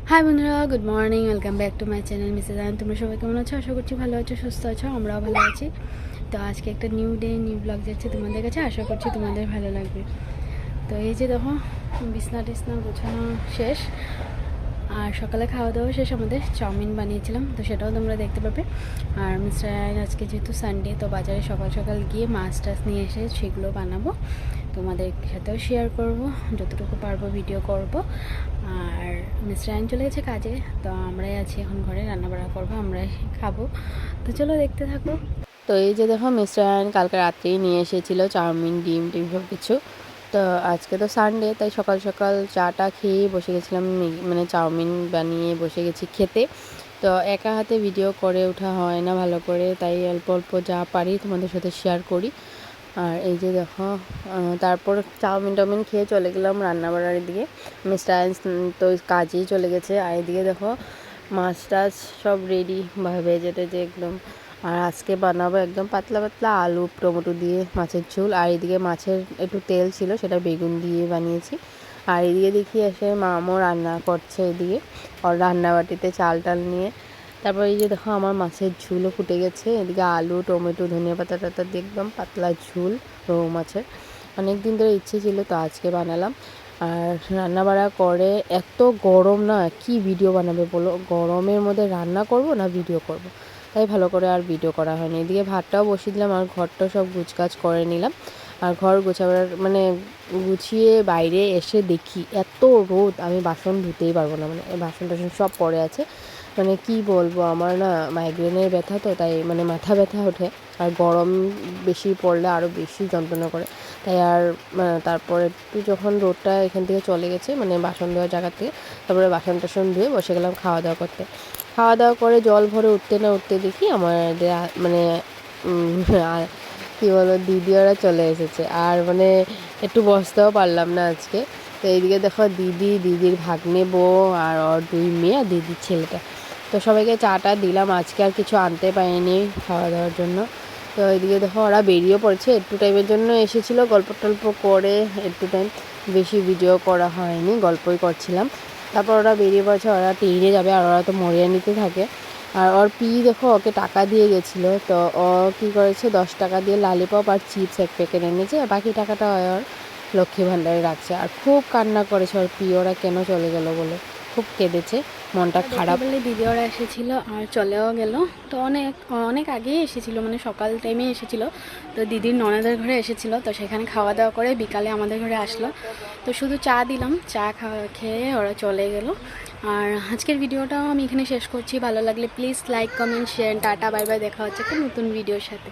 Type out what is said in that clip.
High বন্ধুরা, good morning, welcome back to my channel Mrs ion. তোমরা সবাই কেমন আছো? আশা করছি ভালো আছো, সুস্থ আছো। আমরাও ভালো আছি। তো আজকে একটা নিউ ডে, নিউ ব্লগ যাচ্ছে তোমাদের কাছে। আশা করছি তোমাদের ভালো লাগবে। তো এই যে দেখো, বিছনা টিছনা গোছানো শেষ, আর সকালে খাওয়া দাওয়া শেষ। আমাদের চাউমিন বানিয়েছিলাম, তো সেটাও তোমরা দেখতে পাবে। আর মিস্টার আয়ন আজকে যেহেতু সানডে, তো বাজারে সকাল সকাল গিয়ে মাছ টাছ নিয়ে এসে সেগুলো বানাবো, তোমাদের সাথেও শেয়ার করব, যতটুকু পারবো ভিডিও করব। আর মিস্টার আয়ন চলে গেছে কাজে, তো আমরাই আছি এখন ঘরে, রান্নাবাড়া করবো, আমরাই খাবো। তো চলো দেখতে থাকো। তো এই যে দেখো, মিস্টার আয়ন কালকে রাত্রেই নিয়ে এসেছিলো চাউমিন, ডিম টিম সব কিছু। তো আজকে তো সানডে, তাই সকাল সকাল চাটা খেয়ে বসে গেছিলাম, মানে চাউমিন বানিয়ে বসে গেছি খেতে। তো একা হাতে ভিডিও করে ওঠা হয় না ভালো করে, তাই অল্প অল্প যা পারি তোমাদের সাথে শেয়ার করি। আর এই যে দেখো, তারপর চাউমিন টাউমিন খেয়ে চলে গেলাম রান্নাবাড়ার দিকে। মিস্টার আয়ন তো কাজেই চলে গেছে। আর এদিকে দেখো, মাছ টাছ সব রেডি ভেজে টেজে একদম। আর আজকে বানাবো একদম পাতলা পাতলা আলু টমেটো দিয়ে মাছের ঝোল। আর এদিকে মাছের একটু তেল ছিল, সেটা বেগুন দিয়ে বানিয়েছি। আর এদিকে দেখি এসে মামও রান্না করছে এদিকে, আর রান্নাবাটিতে চাল টাল নিয়ে। তারপর এই যে দেখো, আমার মাছের ঝোলও ফুটে গেছে। এদিকে আলু টমেটো ধনিয়া পাতা টাতা দিয়ে একদম পাতলা ঝোল রৌ মাছের। অনেক দিন ধরে ইচ্ছে ছিল, তো আজকে বানালাম। আর রান্নাবাড়া করে এত গরম না, কি ভিডিও বানাবে বলো? গরমের মধ্যে রান্না করব না ভিডিও করব, তাই ভালো করে আর ভিডিও করা হয়নি। এদিকে ভাতটাও বসিয়ে দিলাম, আর ঘরটাও সব গুছকাজ করে নিলাম। আর ঘর গোছাবার মানে গুছিয়ে বাইরে এসে দেখি এত রোদ, আমি বাসন ধুতেই পারবো না। মানে বাসন টাসন সব পড়ে আছে। মানে কি বলবো, আমার না মাইগ্রেনের ব্যথা, তো তাই মানে মাথা ব্যথা ওঠে। আর গরম বেশি পড়লে আরও বেশি যন্ত্রণা করে। তাই আর তারপরে একটু যখন রোদটা এখান থেকে চলে গেছে, মানে বাসন ধোয়ার জায়গা থেকে, তারপরে বাসন টাসন ধুয়ে বসে গেলাম খাওয়া দাওয়া করতে। খাওয়া দাওয়া করে জল ভরে উঠতে না উঠতে দেখি আমাদের মানে কী বলো, দিদি ওরা চলে এসেছে। আর মানে একটু বসতেও পারলাম না আজকে। তো এইদিকে দেখো, দিদির ভাগ্নে বউ আর ওর দুই মেয়ে আর দিদির ছেলেটা। তো সবাইকে চাটা দিলাম। আজকে আর কিছু আনতে পারিনি খাওয়া দাওয়ার জন্য। তো এইদিকে দেখো, ওরা বেরিয়ে পড়েছে। একটু টাইমের জন্য এসেছিলো, গল্প টল্প করে একটু টাইম, বেশি ভিডিও করা হয়নি, গল্পই করছিলাম। তারপর ওরা বেরিয়ে পড়েছে, ওরা ট্রেনে যাবে। আর ওরা তো মরিয়ানিতে থাকে। আর ওর দেখো ওকে টাকা দিয়ে গেছিলো, তো ও কী করেছে, 10 টাকা দিয়ে লালিপপ আর চিপস এক প্যাকেট এনেছে, আর বাকি টাকাটা ওর লক্ষ্মী ভাণ্ডারে রাখছে। আর খুব কান্না করেছে ওর ওরা কেন চলে গেল বলে, খুব কেঁদেছে, মনটা খারাপ। বলে দিদি ওরা এসেছিলো আর চলেও গেল। তো অনেক অনেক আগেই এসেছিলো, মানে সকাল টাইমে এসেছিলো। তো দিদির ননদের ঘরে এসেছিলো, তো সেখানে খাওয়া দাওয়া করে বিকালে আমাদের ঘরে আসলো। তো শুধু চা দিলাম, চা খেয়ে ওরা চলে গেল। আর আজকের ভিডিওটাও আমি এখানে শেষ করছি। ভালো লাগলে please like comment share. Tata bye bye, দেখা হচ্ছে একটা নতুন ভিডিওর সাথে।